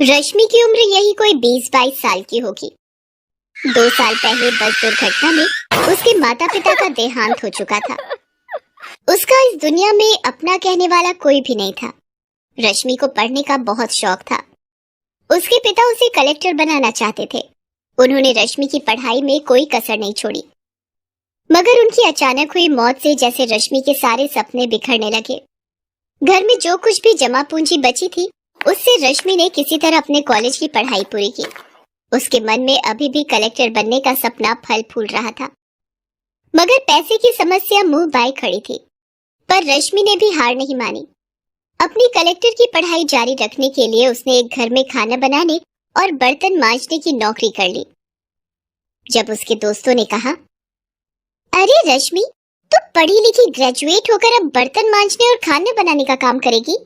रश्मि की उम्र यही कोई 20-22 साल की होगी। 2 साल पहले बस दुर्घटना में उसके माता पिता का देहांत हो चुका था। उसका इस दुनिया में अपना कहने वाला कोई भी नहीं था। रश्मि को पढ़ने का बहुत शौक था। उसके पिता उसे कलेक्टर बनाना चाहते थे। उन्होंने रश्मि की पढ़ाई में कोई कसर नहीं छोड़ी। मगर उनकी अचानक हुई मौत से जैसे रश्मि के सारे सपने बिखरने लगे। घर में जो कुछ भी जमा पूंजी बची थी, उससे रश्मि ने किसी तरह अपने कॉलेज की पढ़ाई पूरी की। उसके मन में अभी भी कलेक्टर बनने का सपना फल फूल रहा था। मगर पैसे की समस्या मुंह बाए खड़ी थी। पर रश्मि ने भी हार नहीं मानी। अपनी कलेक्टर की पढ़ाई जारी रखने के लिए उसने एक घर में खाना बनाने और बर्तन मांजने की नौकरी कर ली। जब उसके दोस्तों ने कहा, अरे रश्मि, तू पढ़ी लिखी ग्रेजुएट होकर अब बर्तन मांजने और खाना बनाने का काम करेगी?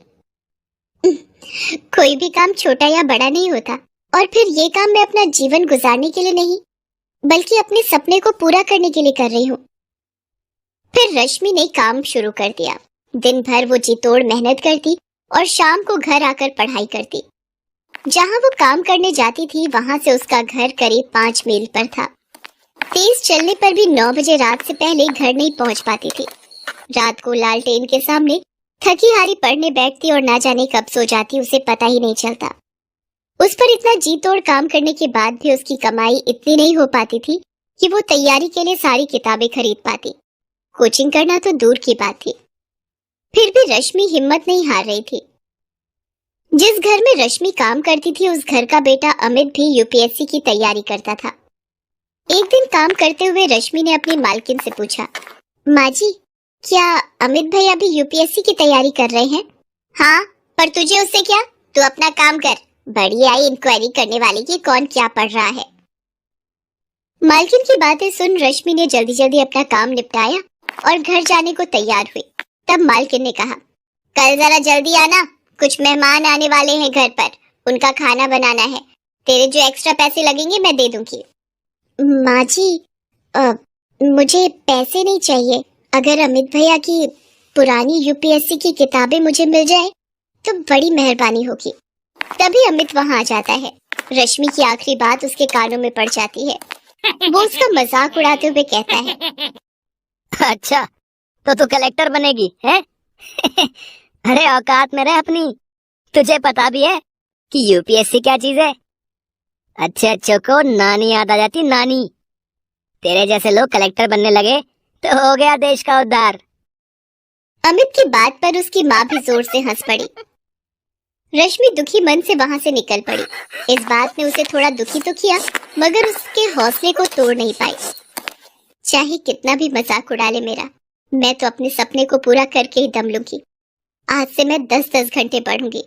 कोई भी काम छोटा या बड़ा नहीं होता, और फिर ये काम मैं अपना जीवन गुजारने के लिए नहीं, बल्कि अपने सपने को पूरा करने के लिए कर रही हूँ। फिर रश्मि ने काम शुरू कर दिया। दिन भर वो जी तोड़ मेहनत करती और शाम को घर आकर पढ़ाई करती। जहाँ वो काम करने जाती थी, वहां से उसका घर करीब 5 मील पर था। तेज चलने पर भी 9 बजे रात से पहले घर नहीं पहुंच पाती थी। रात को लालटेन के सामने थकी हारी पढ़ने बैठती और ना जाने कब सो जाती, उसे पता ही नहीं चलता। उस पर इतना जी तोड़ काम करने के बाद भी उसकी कमाई इतनी नहीं हो पाती थी कि वो तैयारी के लिए सारी किताबें खरीद पाती। कोचिंग करना तो दूर की बात थी। फिर भी रश्मि हिम्मत नहीं हार रही थी। जिस घर में रश्मि काम करती थी, उस घर का बेटा अमित भी यूपीएससी की तैयारी करता था। एक दिन काम करते हुए रश्मि ने अपनी मालकिन से पूछा, माँ जी, क्या अमित भाई अभी यूपीएससी की तैयारी कर रहे हैं? हाँ, पर तुझे उससे क्या? तू अपना काम कर। बड़ी आई इंक्वायरी करने वाले की कौन क्या पढ़ रहा है। मालकिन की बातें सुन रश्मि ने जल्दी जल्दी अपना काम निपटाया और घर जाने को तैयार हुई। तब मालकिन ने कहा, कल जरा जल्दी आना, कुछ मेहमान आने वाले हैं घर पर, उनका खाना बनाना है। तेरे जो एक्स्ट्रा पैसे लगेंगे मैं दे दूंगी। माँ जी, मुझे पैसे नहीं चाहिए। अगर अमित भैया की पुरानी यूपीएससी की किताबें मुझे मिल जाए तो बड़ी मेहरबानी होगी। तभी अमित वहाँ आ जाता है। रश्मि की आखिरी बात उसके कानों में पड़ जाती है। वो उसका मजाक उड़ाते हुए कहता है, अच्छा, तो तू कलेक्टर बनेगी है? अरे औकात में रह अपनी। तुझे पता भी है कि यूपीएससी क्या चीज है? अच्छे अच्छों को नानी याद आ जाती, नानी। तेरे जैसे लोग कलेक्टर बनने लगे तो हो गया देश का उद्धार। अमित की बात पर उसकी माँ भी जोर से हंस पड़ी। रश्मि दुखी मन से वहां से निकल पड़ी। इस बात ने उसे थोड़ा दुखी तो किया, मगर उसके हौसले को तोड़ नहीं पाई। चाहे कितना भी मजाक उड़ा ले मेरा, मैं तो अपने सपने को पूरा करके ही दम लूंगी। आज से मैं 10-10 घंटे पढ़ूंगी।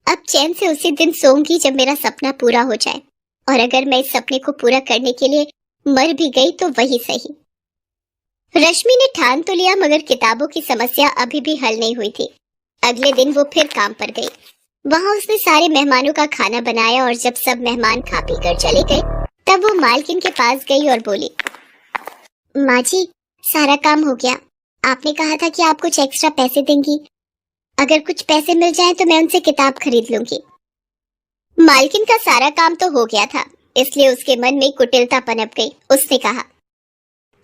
अब चैन से उसी दिन सोऊंगी जब मेरा सपना पूरा हो जाए, और अगर मैं इस सपने को पूरा करने के लिए मर भी गई तो वही सही। रश्मि ने ठान तो लिया, मगर किताबों की समस्या अभी भी हल नहीं हुई थी। अगले दिन वो फिर काम पर गई। वहां उसने सारे मेहमानों का खाना बनाया और जब सब मेहमान खा पी कर चले गए, तब वो मालकिन के पास गई और बोली, माँ जी, सारा काम हो गया। आपने कहा था कि आप कुछ एक्स्ट्रा पैसे देंगी। अगर कुछ पैसे मिल जाएं तो मैं उनसे किताब खरीद लूंगी। मालकिन का सारा काम तो हो गया था, इसलिए उसके मन में कुटिलता पनप गई। उसने कहा,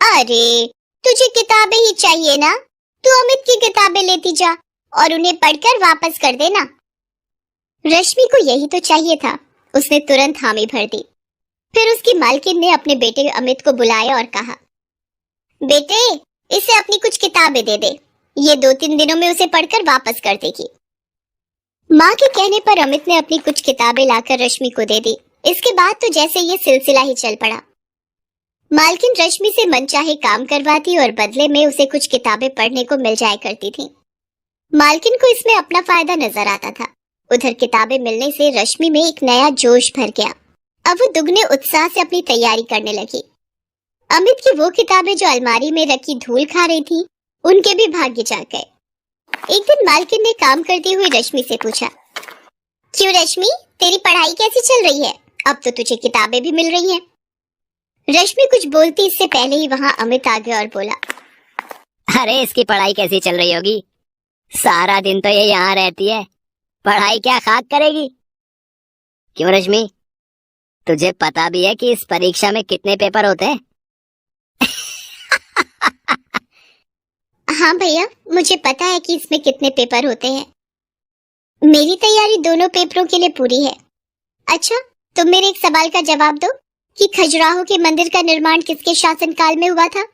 अरे तुझे किताबें ही चाहिए ना, तू अमित की किताबें लेती जा और उन्हें पढ़कर वापस कर देना। रश्मि को यही तो चाहिए था। उसने तुरंत हामी भर दी। फिर उसकी मालकिन ने अपने बेटे अमित को बुलाया और कहा, बेटे, इसे अपनी कुछ किताबें दे दे, ये 2-3 दिनों में उसे पढ़कर वापस कर देगी। माँ के कहने पर अमित ने अपनी कुछ किताबें लाकर रश्मि को दे दी। इसके बाद तो जैसे ये सिलसिला ही चल पड़ा। मालकिन रश्मि से मनचाहे काम करवाती और बदले में उसे कुछ किताबें पढ़ने को मिल जाया करती थी। मालकिन को इसमें अपना फायदा नजर आता था। उधर किताबें मिलने से रश्मि में एक नया जोश भर गया। अब वो दुगने उत्साह से अपनी तैयारी करने लगी। अमित की वो किताबें जो अलमारी में रखी धूल खा रही थी, उनके भी भाग्य जाग गए। एक दिन मालकिन ने काम करती हुई रश्मि से पूछा, क्यों रश्मि, तेरी पढ़ाई कैसी चल रही है? अब तो तुझे किताबें भी मिल रही हैं। रश्मि कुछ बोलती इससे पहले ही वहां अमित आ गया और बोला, अरे इसकी पढ़ाई कैसी चल रही होगी? सारा दिन तो ये यहाँ रहती है, पढ़ाई क्या खाक करेगी? क्यों रश्मि, तुझे पता भी है कि इस परीक्षा में कितने पेपर होते हैं? हाँ भैया, मुझे पता है कि इसमें कितने पेपर होते हैं। मेरी तैयारी दोनों पेपरों के लिए पूरी है। अच्छा, तुम मेरे एक सवाल का जवाब दो कि खजुराहो के मंदिर का निर्माण किसके शासनकाल में हुआ था?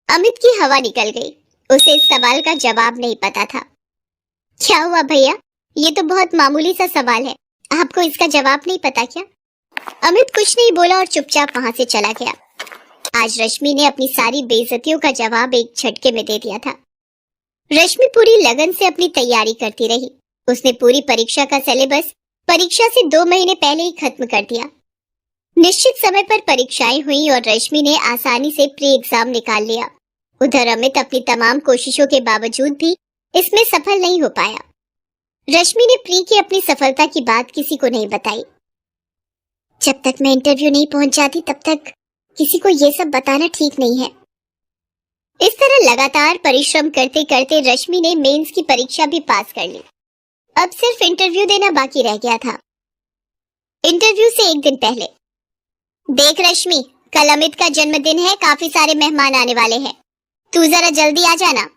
अमित की हवा निकल गई, उसे इस सवाल का जवाब नहीं पता था। क्या हुआ भैया, ये तो बहुत मामूली सा सवाल है, आपको इसका जवाब नहीं पता क्या? अमित कुछ नहीं बोला और चुपचाप वहां से चला गया। आज रश्मि ने अपनी सारी बेइज्जतियों का जवाब एक झटके में दे दिया था। रश्मि पूरी लगन से अपनी तैयारी करती रही। उसने पूरी परीक्षा का सिलेबस परीक्षा से 2 महीने पहले ही खत्म कर दिया। निश्चित समय पर परीक्षाएं हुई और रश्मि ने आसानी से प्री एग्जाम निकाल लिया। उधर अमित अपनी तमाम कोशिशों के बावजूद भी इसमें सफल नहीं हो पाया। रश्मि ने प्री की अपनी सफलता की बात किसी को नहीं बताई। जब तक मैं इंटरव्यू नहीं पहुंच जाती तब तक किसी को ये सब बताना ठीक नहीं है। इस तरह लगातार परिश्रम करते करते रश्मि ने मेंस की परीक्षा भी पास कर ली। अब सिर्फ इंटरव्यू देना बाकी रह गया था। इंटरव्यू से एक दिन पहले, देख रश्मि, कल अमित का जन्मदिन है, काफी सारे मेहमान आने वाले हैं, तू जरा जल्दी आ जाना।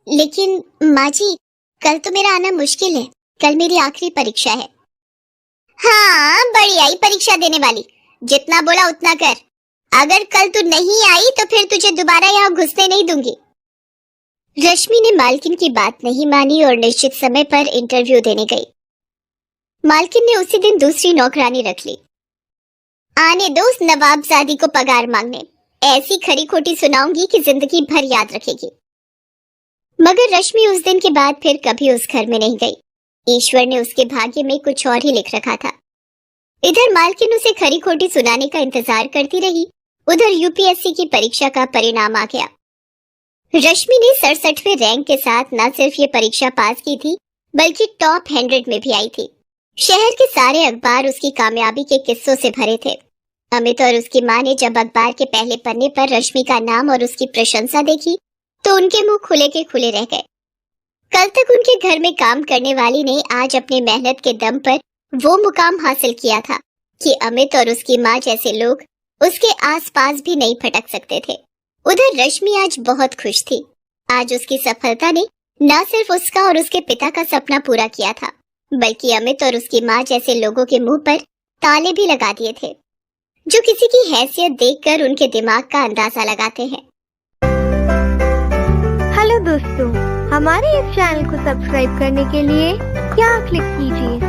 लेकिन माँ जी, कल तो मेरा आना मुश्किल है, कल मेरी आखिरी परीक्षा है। हाँ, बड़ी आई परीक्षा देने वाली, जितना बोला उतना कर। अगर कल तू नहीं आई तो फिर तुझे दोबारा यहाँ घुसने नहीं दूंगी। रश्मि ने मालकिन की बात नहीं मानी और निश्चित समय पर इंटरव्यू देने गई। मालकिन ने उसी दिन दूसरी नौकरानी रख ली। आने दो उस नवाबजादी को पगार मांगने, ऐसी खरी खोटी सुनाऊंगी कि जिंदगी भर याद रखेगी। मगर रश्मि उस दिन के बाद फिर कभी उस घर में नहीं गई। ईश्वर ने उसके भाग्य में कुछ और ही लिख रखा था। इधर मालकिन उसे खरी खोटी सुनाने का इंतजार करती रही, उधर यूपीएससी की परीक्षा का परिणाम आ गया। रश्मि ने 67वें रैंक के साथ न सिर्फ ये परीक्षा पास की थी, बल्कि टॉप 100 में भी आई थी। शहर के सारे अखबार उसकी कामयाबी के किस्सों से भरे थे। अमित और उसकी माँ ने जब अखबार के पहले पन्ने पर रश्मि का नाम और उसकी प्रशंसा देखी तो उनके मुंह खुले के खुले रह गए। कल तक उनके घर में काम करने वाली ने आज अपनी मेहनत के दम पर वो मुकाम हासिल किया था कि अमित और उसकी माँ जैसे लोग उसके आसपास भी नहीं फटक सकते थे। उधर रश्मि आज बहुत खुश थी। आज उसकी सफलता ने न सिर्फ उसका और उसके पिता का सपना पूरा किया था, बल्कि अमित और उसकी माँ जैसे लोगों के मुंह पर ताले भी लगा दिए थे, जो किसी की हैसियत देखकर उनके दिमाग का अंदाजा लगाते हैं। हेलो दोस्तों, हमारे इस चैनल को सब्सक्राइब करने के लिए यहाँ क्लिक कीजिए